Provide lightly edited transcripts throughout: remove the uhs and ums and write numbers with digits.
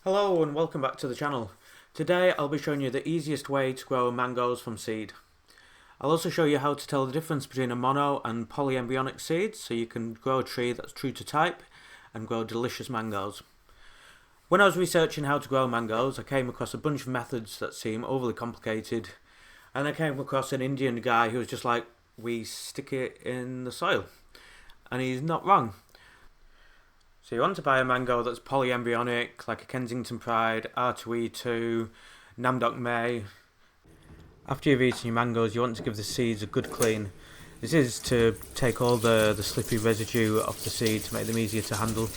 Hello and welcome back to the channel. Today I'll be showing you the easiest way to grow mangoes from seed. I'll also show you how to tell the difference between a mono and polyembryonic seeds so you can grow a tree that's true to type and grow delicious mangoes. When I was researching how to grow mangoes, I came across a bunch of methods that seem overly complicated, and I came across an Indian guy who was just like, we stick it in the soil. And he's not wrong. So you want to buy a mango that's polyembryonic, like a Kensington Pride, R2E2, Namdok May. After you've eaten your mangoes, you want to give the seeds a good clean. This is to take all the slippery residue off the seed to make them easier to handle.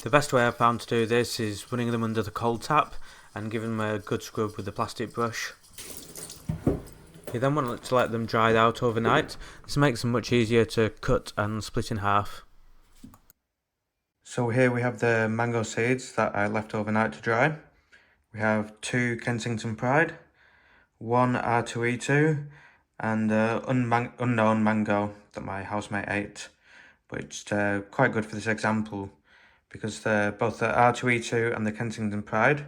The best way I've found to do this is running them under the cold tap and giving them a good scrub with a plastic brush. You then want to let them dry out overnight. This makes them much easier to cut and split in half. So here we have the mango seeds that I left overnight to dry. We have 2 Kensington Pride, 1 R2E2, and unknown mango that my housemate ate. But it's quite good for this example because both the R2E2 and the Kensington Pride,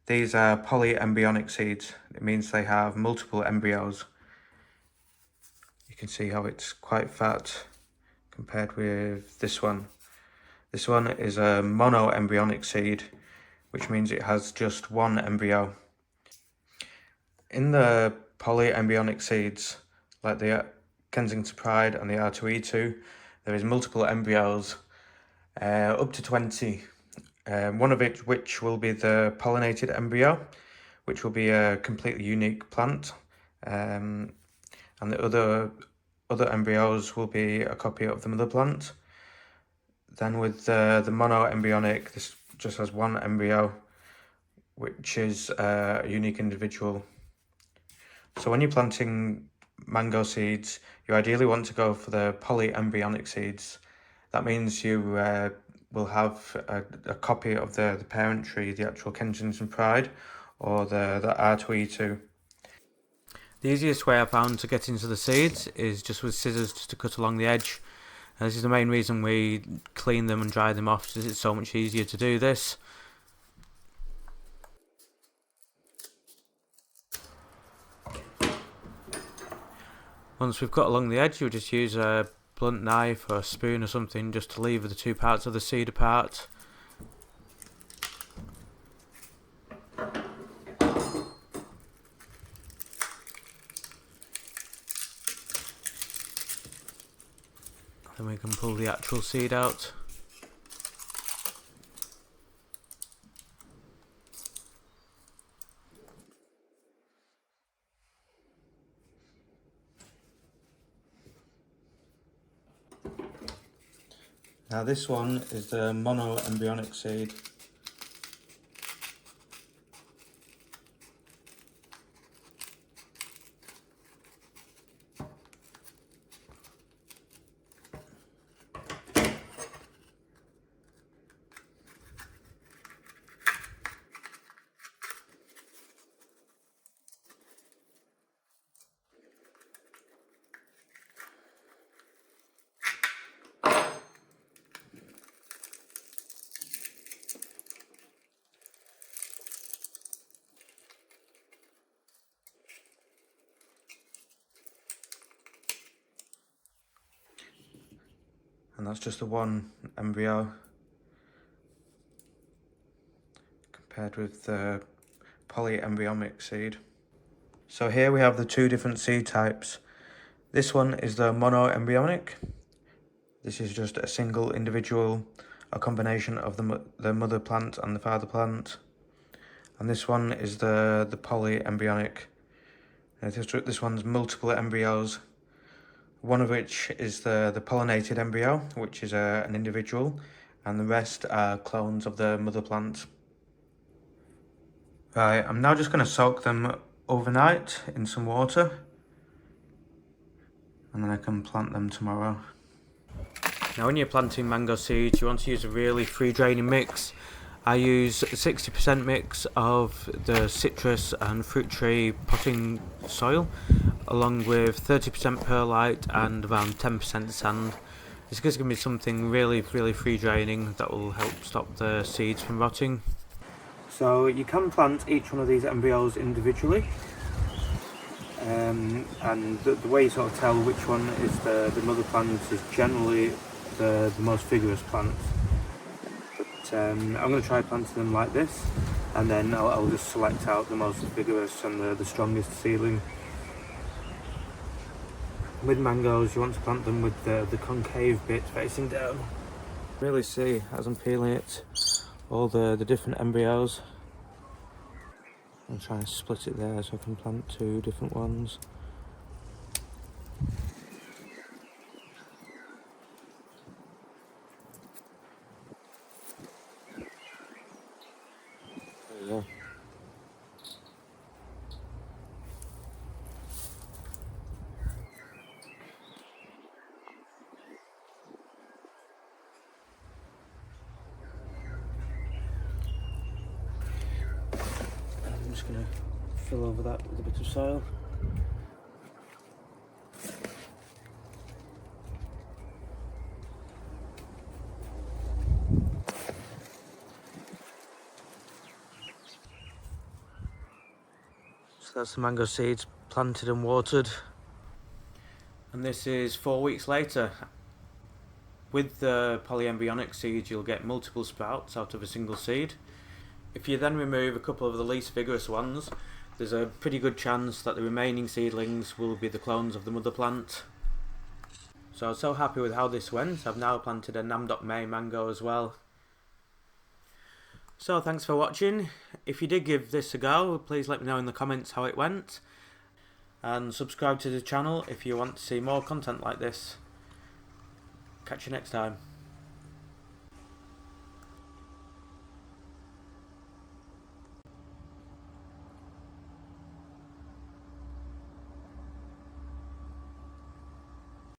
these are polyembryonic seeds. It means they have multiple embryos. You can see how it's quite fat compared with this one. This one is a monoembryonic seed, which means it has just one embryo. In the polyembryonic seeds, like the Kensington Pride and the R2E2, there is multiple embryos, up to 20. One of which will be the pollinated embryo, which will be a completely unique plant, and the other embryos will be a copy of the mother plant. Then with the monoembryonic, this just has one embryo, which is a unique individual. So when you're planting mango seeds, you ideally want to go for the polyembryonic seeds. That means you will have a copy of the parent tree, the actual Kensington Pride, or the R2E2. The easiest way I found to get into the seeds is just with scissors, just to cut along the edge. And this is the main reason we clean them and dry them off, because it's so much easier to do this. Once we've cut along the edge, you'll just use a blunt knife or a spoon or something just to lever the two parts of the seed apart. Then we can pull the actual seed out. Now this one is the monoembryonic seed. And that's just the one embryo compared with the polyembryonic seed. So here we have the 2 different seed types. This one is the monoembryonic. This is just a single individual, a combination of the mother plant and the father plant. And this one is the polyembryonic. This one's multiple embryos, one of which is the pollinated embryo, which is an individual, and the rest are clones of the mother plant. Right, I'm now just going to soak them overnight in some water, and then I can plant them tomorrow. Now when you're planting mango seeds, you want to use a really free draining mix. I use 60% mix of the citrus and fruit tree potting soil, along with 30% perlite and around 10% sand. This gives me something really free draining that will help stop the seeds from rotting. So you can plant each one of these embryos individually, and the way you sort of tell which one is the mother plant is generally the most vigorous plant. But I'm going to try planting them like this, and then I'll just select out the most vigorous and the strongest seedling. With mangoes, you want to plant them with the concave bit facing down. Really see, as I'm peeling it, all the different embryos. I'm trying to split it there so I can plant 2 different ones. There you go. I'm just going to fill over that with a bit of soil. So that's the mango seeds planted and watered. And this is 4 weeks later. With the polyembryonic seeds, you'll get multiple sprouts out of a single seed. If you then remove a couple of the least vigorous ones, there's a pretty good chance that the remaining seedlings will be the clones of the mother plant. So I'm so happy with how this went. I've now planted a Namdok May mango as well. So thanks for watching. If you did give this a go, please let me know in the comments how it went. And subscribe to the channel if you want to see more content like this. Catch you next time.